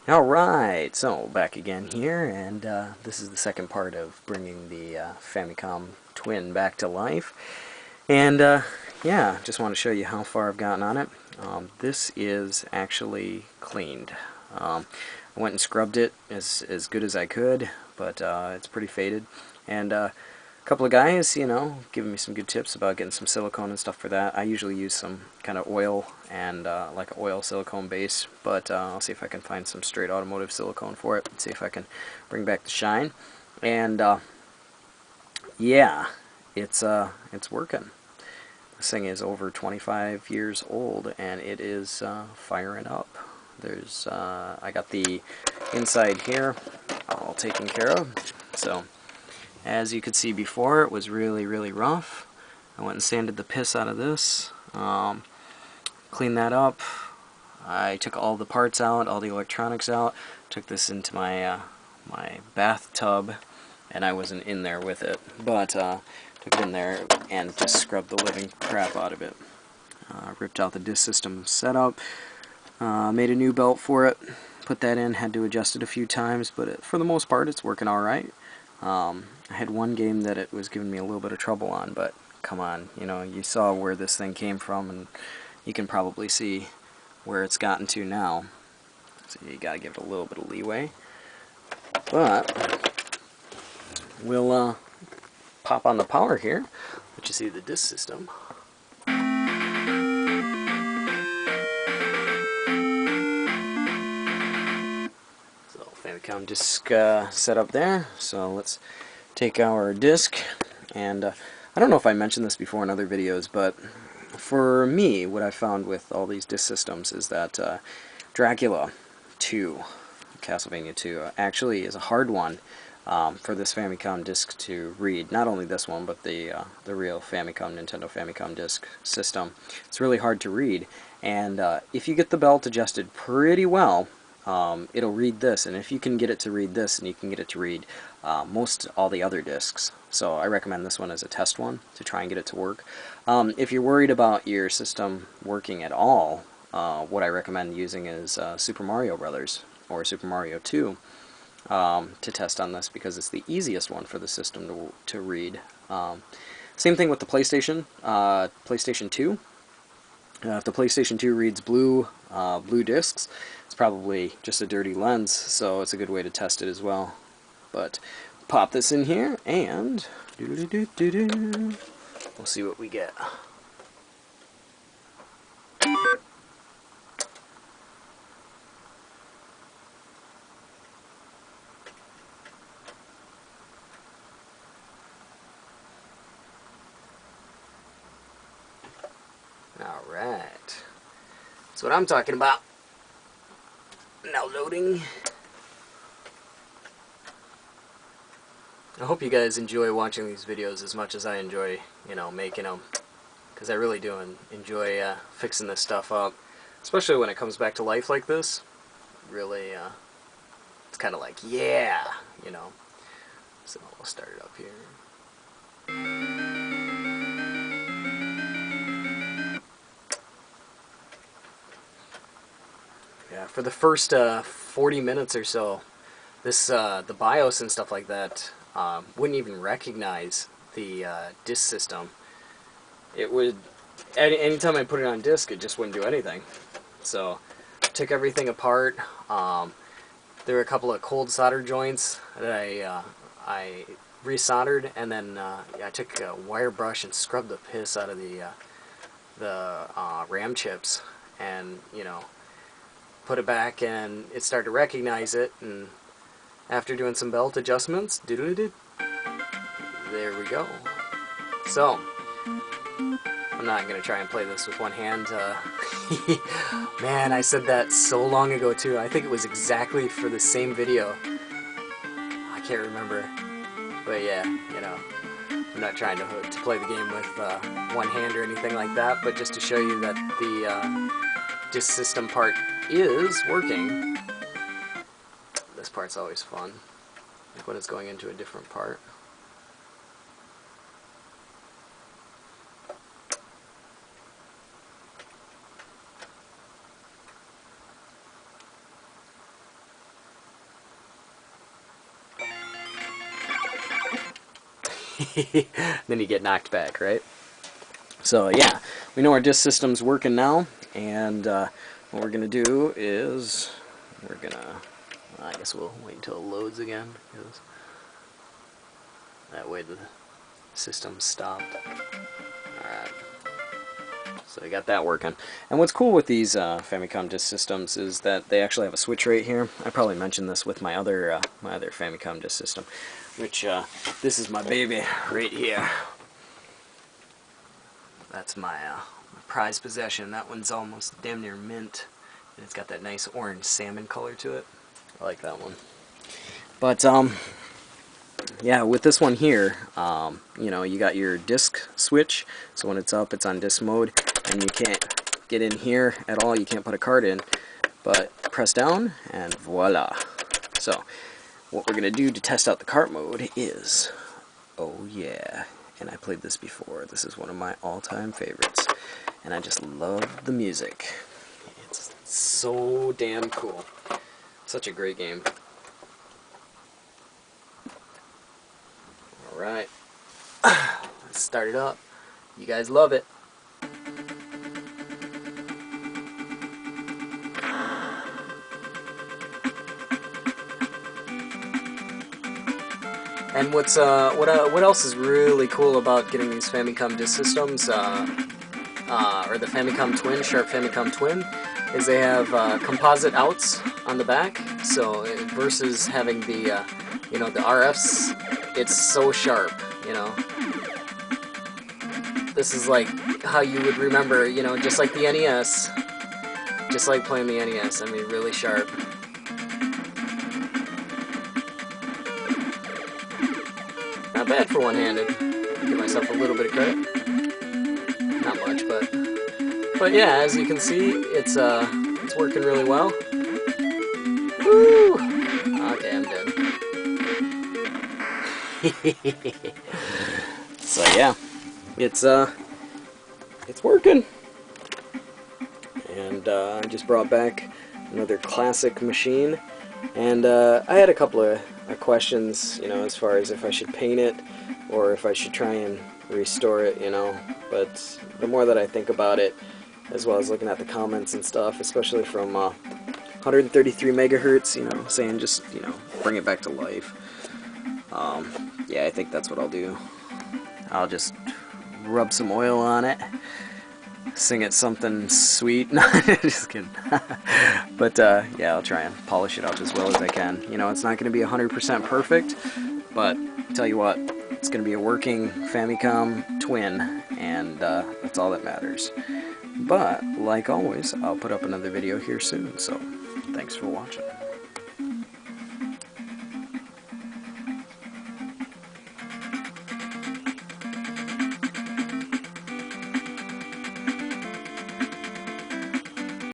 Alright, so back again here, and this is the second part of bringing the Famicom Twin back to life. And yeah, just want to show you how far I've gotten on it. This is actually cleaned. I went and scrubbed it as good as I could, but it's pretty faded. And a couple of guys, giving me some good tips about getting some silicone and stuff for that. I usually use some kind of oil and like an oil silicone base, but I'll see if I can find some straight automotive silicone for it and see if I can bring back the shine. And yeah, it's working. This thing is over 25 years old and it is firing up. There's I got the inside here all taken care of. So as you could see before, it was really rough. I went and sanded the piss out of this, cleaned that up. I took all the parts out, all the electronics out, took this into my my bathtub, and I wasn't in there with it, but took it in there and just scrubbed the living crap out of it. Ripped out the disk system setup, made a new belt for it, put that in, had to adjust it a few times, but for the most part it's working alright. I had one game that it was giving me a little bit of trouble on, but come on, you saw where this thing came from, and you can probably see where it's gotten to now. So you gotta give it a little bit of leeway. But we'll pop on the power here, let you see the disk system. So Famicom disk set up there. So let's take our disk, and I don't know if I mentioned this before in other videos, but for me, what I found with all these disk systems is that Dracula 2, Castlevania 2, actually is a hard one for this Famicom disk to read. Not only this one, but the real Famicom, Nintendo Famicom disk system. It's really hard to read, and if you get the belt adjusted pretty well, it'll read this, and if you can get it to read this, and you can get it to read most all the other discs. So I recommend this one as a test one to try and get it to work. If you're worried about your system working at all, what I recommend using is Super Mario Brothers or Super Mario 2 to test on this, because it's the easiest one for the system to read. Same thing with the PlayStation 2. If the PlayStation 2 reads blue discs, it's probably just a dirty lens, so it's a good way to test it as well. But pop this in here, and we'll see what we get. Alright, that's what I'm talking about. Now loading. I hope you guys enjoy watching these videos as much as I enjoy, making them. Because I really do enjoy fixing this stuff up. Especially when it comes back to life like this. Really, it's kind of like, yeah, So we'll start it up here. Yeah, for the first 40 minutes or so, this the BIOS and stuff like that wouldn't even recognize the disk system. It would, anytime I put it on disk, it just wouldn't do anything. So I took everything apart. There were a couple of cold solder joints that I resoldered, and then I took a wire brush and scrubbed the piss out of the RAM chips, and put it back, and it started to recognize it. And after doing some belt adjustments, there we go. So I'm not going to try and play this with one hand. Man, I said that so long ago too. I think it was exactly for the same video. I can't remember. But yeah, I'm not trying to play the game with one hand or anything like that, but just to show you that the disk system part is working. This part's always fun, like when it's going into a different part. then you get knocked back, right? So yeah, we know our disk system's working now, and what we're gonna do is I guess we'll wait until it loads again, because that way the system's stopped. Alright, so we got that working. And what's cool with these Famicom disk systems is that they actually have a switch right here. I probably mentioned this with my other Famicom disk system, which this is my baby right here. That's my prized possession. That one's almost damn near mint, and it's got that nice orange salmon color to it. I like that one. But yeah, with this one here, you know, you got your disk switch, so when it's up, it's on disk mode, and you can't get in here at all. You can't put a card in, but press down, and voila. So what we're gonna do to test out the cart mode is, oh yeah, and I played this before. This is one of my all-time favorites, and I just love the music. It's so damn cool. Such a great game. Alright, let's start it up. You guys love it. And what else is really cool about getting these Famicom disk systems, or the Famicom Twin, Sharp Famicom Twin, is they have composite outs on the back. So versus having the you know, the RFs, it's so sharp. You know, this is like how you would remember. You know, just like the NES, just like playing the NES. I mean, really sharp. Not bad for one-handed. Give myself a little bit of credit. Not much, but yeah, as you can see, it's working really well. Woo! Okay, I'm dead. So yeah, it's working. And I just brought back another classic machine, and I had a couple of questions, you know, as far as if I should paint it or if I should try and restore it, you know. But the more that I think about it, as well as looking at the comments and stuff, especially from 133 megahertz, you know, saying just, you know, bring it back to life. Yeah, I think that's what I'll do. I'll just rub some oil on it, sing it something sweet. No, just kidding. But yeah, I'll try and polish it up as well as I can. You know, it's not going to be 100% perfect, but I'll tell you what, it's going to be a working Famicom Twin, and that's all that matters. But like always, I'll put up another video here soon, so thanks for watching.